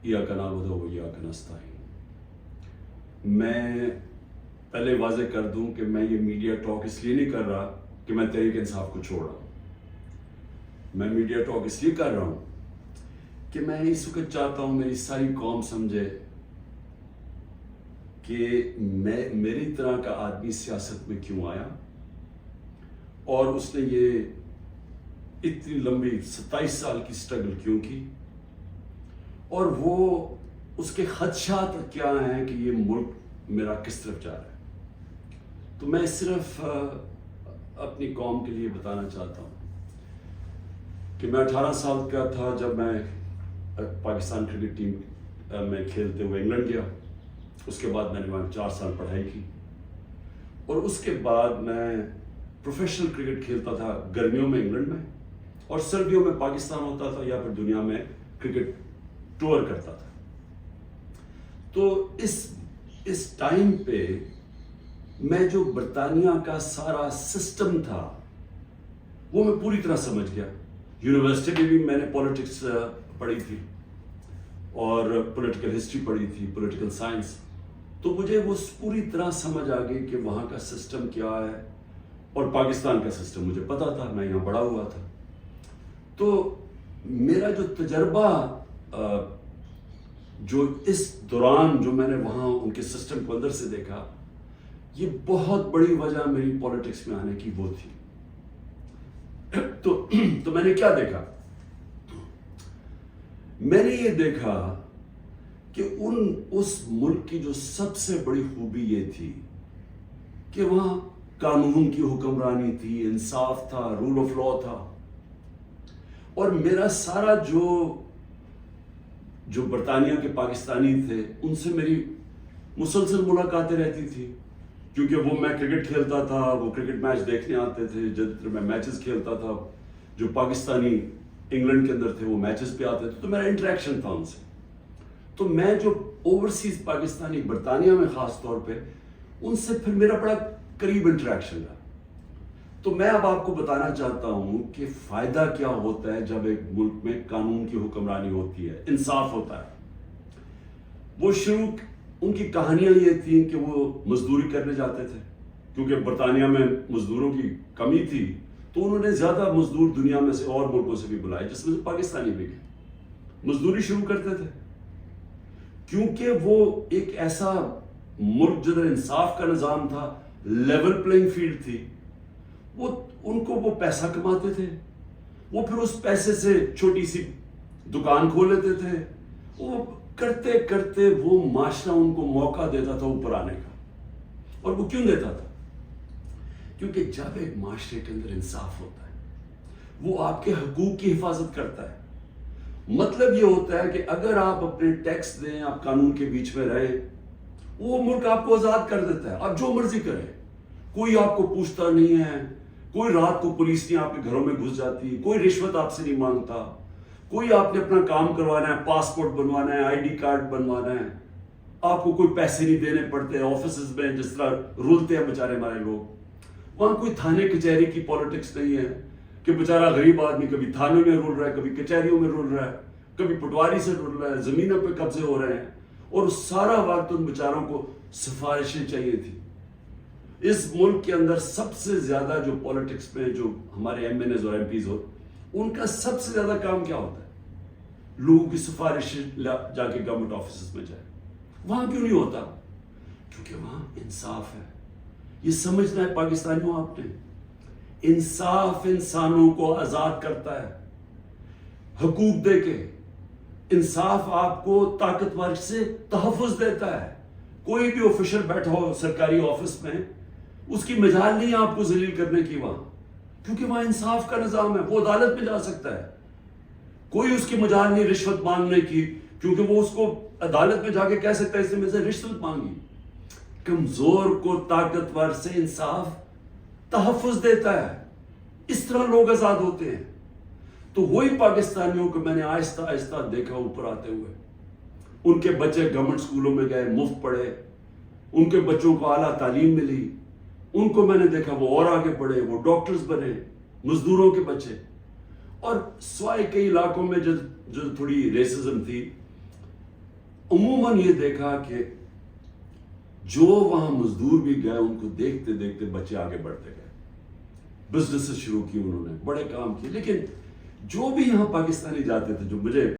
इय्याका नअबुदु व इय्याका नस्तईन। मैं पहले वाज़ेह कर दूं कि मैं ये मीडिया टॉक इसलिए नहीं कर रहा कि मैं तहरीक इंसाफ को छोड़ रहा हूँ। मैं मीडिया टॉक इसलिए कर रहा हूँ कि मैं इस वक्त चाहता हूँ मेरी सारी कौम समझे कि मेरी तरह का आदमी सियासत में क्यों आया और उसने ये इतनी लंबी 27 साल की स्ट्रगल क्यों की और वो उसके खदशात क्या हैं कि ये मुल्क मेरा किस तरफ जा रहा है। तो मैं सिर्फ अपनी कौम के लिए बताना चाहता हूँ कि मैं 18 साल का था जब मैं पाकिस्तान क्रिकेट टीम में खेलते हुए इंग्लैंड गया। उसके बाद मैंने वहाँ 4 साल पढ़ाई की और उसके बाद मैं प्रोफेशनल क्रिकेट खेलता था गर्मियों में इंग्लैंड में और सर्दियों में पाकिस्तान होता था या फिर दुनिया में क्रिकेट टूर करता था। तो इस टाइम पे मैं जो बरतानिया का सारा सिस्टम था वो मैं पूरी तरह समझ गया। यूनिवर्सिटी में भी मैंने पॉलिटिक्स पढ़ी थी और पॉलिटिकल हिस्ट्री पढ़ी थी, पॉलिटिकल साइंस। तो मुझे वो पूरी तरह समझ आ गई कि वहाँ का सिस्टम क्या है और पाकिस्तान का सिस्टम मुझे पता था, मैं यहाँ बड़ा हुआ था। तो मेरा जो तजर्बा जो इस दौरान जो मैंने वहाँ उनके सिस्टम को अंदर से देखा, ये बहुत बड़ी वजह मेरी पॉलिटिक्स में आने की वो थी। तो मैंने क्या देखा? मैंने ये देखा कि उस मुल्क की जो सबसे बड़ी खूबी ये थी कि वहाँ कानून की हुक्मरानी थी, इंसाफ था, रूल ऑफ लॉ था। और मेरा सारा जो बरतानिया के पाकिस्तानी थे उनसे मेरी मुसलसल मुलाकातें रहती थी, क्योंकि वो मैं क्रिकेट खेलता था, वो क्रिकेट मैच देखने आते थे। जब मैं मैचेस खेलता था, जो पाकिस्तानी इंग्लैंड के अंदर थे वो मैचेस पे आते थे, तो मेरा इंटरेक्शन था उनसे। तो मैं जो ओवरसीज पाकिस्तानी बरतानिया में ख़ास तौर पे उनसे फिर मेरा बड़ा करीब इंटरेक्शन रहा। तो मैं अब आपको बताना चाहता हूं कि फ़ायदा क्या होता है जब एक मुल्क में कानून की हुक्मरानी होती है, इंसाफ होता है। वो शुरू उनकी कहानियां ये थी कि वो मजदूरी करने जाते थे, क्योंकि बरतानिया में मजदूरों की कमी थी। तो उन्होंने ज़्यादा मजदूर दुनिया में से और मुल्कों से भी बुलाए, जिसमें से पाकिस्तानी भी गए। मजदूरी शुरू करते थे क्योंकि वो एक ऐसा मुल्क जिधर इंसाफ का निज़ाम था, लेवल प्लेइंग फील्ड थी। वो पैसा कमाते थे, वो फिर उस पैसे से छोटी सी दुकान खोल लेते थे। वो करते करते वो माशरा उनको मौका देता था ऊपर आने का। और वो क्यों देता था? क्योंकि जब एक माशरे के अंदर इंसाफ होता है, वो आपके हकूक की हिफाजत करता है। मतलब ये होता है कि अगर आप अपने टैक्स दें, आप कानून के बीच में रहे, वो मुल्क आपको आजाद कर देता है। आप जो मर्जी करें, कोई आपको पूछता नहीं है, कोई रात को पुलिस नहीं आपके घरों में घुस जाती, कोई रिश्वत आपसे नहीं मांगता, कोई आपने अपना काम करवाना है, पासपोर्ट बनवाना है, आईडी कार्ड बनवाना है, आपको कोई पैसे नहीं देने पड़ते। ऑफिस में जिस तरह रुलते हैं बेचारे हमारे लोग, वहां कोई थाने कचहरी की पॉलिटिक्स नहीं है कि बेचारा गरीब आदमी कभी थाने में रुल रहा है, कभी कचहरियों में रुल रहा है, कभी पटवारी से रुल रहा है, जमीनों पे कब्जे हो रहे हैं। और सारा वक्त उन बेचारों को सिफारिशें चाहिए थी। इस मुल्क के अंदर सबसे ज्यादा जो पॉलिटिक्स में जो हमारे एमएनएस और एमपीज हो, उनका सबसे ज्यादा काम क्या होता है? लोगों की सिफारिश जाके गवर्नमेंट ऑफिस में जाए। वहां क्यों नहीं होता? क्योंकि वहां इंसाफ है। ये समझना है पाकिस्तानियों आपने, इंसाफ इंसानों को आजाद करता है हकूक दे के। इंसाफ आपको ताकतवर से तहफ़्फ़ुज़ देता है। कोई भी ऑफिशियल बैठा हो सरकारी ऑफिस में, उसकी मजाल नहीं आपको जलील करने की वहां, क्योंकि वहां इंसाफ का निजाम है। वो अदालत में जा सकता है, कोई उसकी मजाल नहीं रिश्वत मांगने की, क्योंकि वो उसको अदालत में जाके कह सकता है इसने मुझसे रिश्वत मांगी। कमजोर को ताकतवर से इंसाफ तहफ़्फ़ुज़ देता है। इस तरह लोग आजाद होते हैं। तो वही पाकिस्तानियों को मैंने आहिस्ता आहिस्ता देखा ऊपर आते हुए। उनके बच्चे गवर्नमेंट स्कूलों में गए, मुफ्त पढ़े, उनके बच्चों को आला तालीम मिली। उनको मैंने देखा वो और आगे बढ़े, वो डॉक्टर्स बने, मजदूरों के बच्चे। और स्वाय कई इलाकों में जो थोड़ी रेसिज्म थी, عموماً یہ دیکھا کہ جو وہاں مزدور بھی گئے ان کو دیکھتے دیکھتے بچے آگے بڑھتے گئے، بزنس شروع کی انہوں نے، بڑے کام کیے. لیکن جو بھی یہاں پاکستانی جاتے تھے، جو مجھے